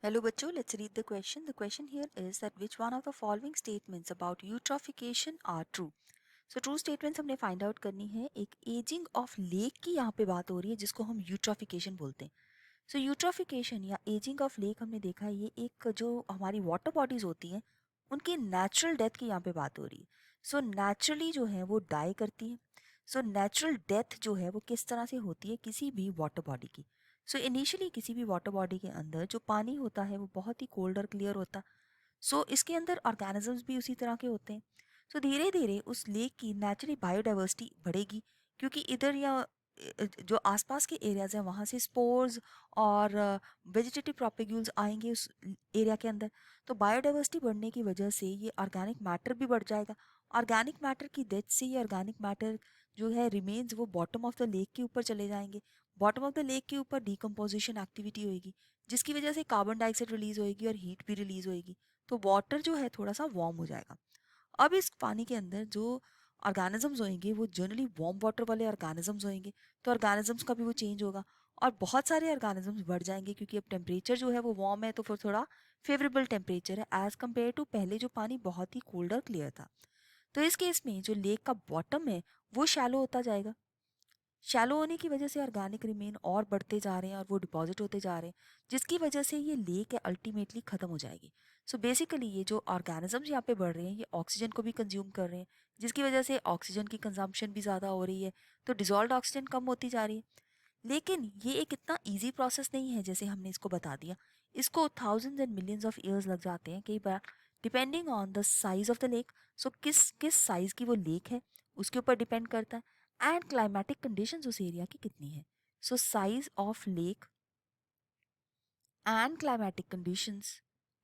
Hello बच्चों, let's read the question. The question here is that which one of the following statements about eutrophication are true? So true statements हमने find out करनी है. एक aging of lake की यहाँ पे बात हो रही है जिसको हम eutrophication बोलते हैं. So eutrophication या aging of lake हमने देखा है ये एक जो हमारी water bodies होती हैं उनकी natural death की यहाँ पे बात हो रही है. So naturally जो है वो die करती है. So natural death जो है वो किस तरह से होती है किसी भी water body की. सो इनिशियली किसी भी वाटर बॉडी के अंदर जो पानी होता है वो बहुत ही कोल्ड और क्लियर होता है. सो इसके अंदर ऑर्गेनिजम्स भी उसी तरह के होते हैं. सो धीरे धीरे उस लेक की नेचुरली बायोडाइवर्सिटी बढ़ेगी क्योंकि इधर या जो आसपास के एरियाज हैं वहाँ से स्पोर्स और वेजिटेटिव प्रोपेग्यूल्स आएंगे उस एरिया के अंदर. तो बायोडाइवर्सिटी बढ़ने की वजह से ये ऑर्गेनिक मैटर भी बढ़ जाएगा. ऑर्गेनिक मैटर की डेथ से ये ऑर्गेनिक मैटर जो है रिमेन्स वो बॉटम ऑफ द लेक के ऊपर चले जाएंगे. बॉटम ऑफ द लेक के ऊपर डिकम्पोजिशन एक्टिविटी होगी जिसकी वजह से कार्बन डाइऑक्साइड रिलीज होगी और हीट भी रिलीज होगी. तो वाटर जो है थोड़ा सा वार्म हो जाएगा. अब इस पानी के अंदर जो ऑर्गेनिजम्स होंगे वो जनरली वार्म वाटर वाले ऑर्गेनिजम्स होंगे. तो ऑर्गेनिजम्स का भी वो चेंज होगा और बहुत सारे ऑर्गेनिजम्स बढ़ जाएंगे क्योंकि अब टेम्परेचर जो है वो वार्म है तो फिर थोड़ा फेवरेबल टेम्परेचर है एज कम्पेयर टू पहले जो पानी बहुत ही कोल्ड और क्लियर था. तो इस केस में जो लेक का बॉटम है वो शैलो होता जाएगा. शैलो होने की वजह से ऑर्गेनिक रिमेन और बढ़ते जा रहे हैं और वो डिपॉजिट होते जा रहे हैं जिसकी वजह से ये लेक है अल्टीमेटली ख़त्म हो जाएगी. सो बेसिकली ये जो ऑर्गेनिजम्स यहाँ पे बढ़ रहे हैं ये ऑक्सीजन को भी कंज्यूम कर रहे हैं जिसकी वजह से ऑक्सीजन की कंजम्पशन भी ज़्यादा हो रही है. तो डिजॉल्व ऑक्सीजन कम होती जा रही है. लेकिन ये एक इतना ईजी प्रोसेस नहीं है जैसे हमने इसको बता दिया. इसको thousands and millions of years लग जाते हैं कई बार depending on the size of the lake. So किस किस साइज की वो लेक है उसके ऊपर डिपेंड करता है एंड क्लाइमेटिक कंडीशंस उस एरिया की कितनी है. So size of lake and climatic conditions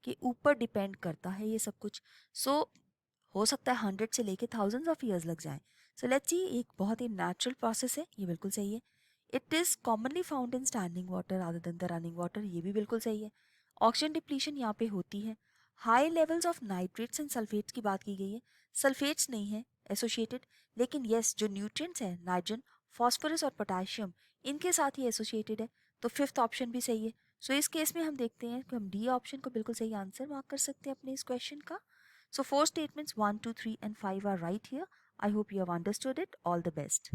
के ऊपर डिपेंड करता है ये सब कुछ. सो हो सकता है 100 से लेके थाउजेंड्स ऑफ ईयर्स लग जाएं. सो लेट्स सी एक बहुत ही नेचुरल प्रोसेस है ये बिल्कुल सही है. It is commonly found in standing water rather than the running water ये भी बिल्कुल सही है. ऑक्सीजन डिप्लीशन यहाँ पे होती है. High levels of nitrates and sulphates की बात की गई है. सल्फेट्स नहीं है एसोसिएटेड लेकिन येस जो न्यूट्रिएंट्स हैं नाइट्रोजन फॉस्फोरस और पोटेशियम इनके साथ ही एसोसिएटेड है. तो फिफ्थ ऑप्शन भी सही है. सो इस केस में हम देखते हैं कि हम डी ऑप्शन को बिल्कुल सही आंसर मार्क कर सकते हैं अपने इस क्वेश्चन का. So four statements 1, 2, 3 and 5 are right here. I hope you have understood it. All the best.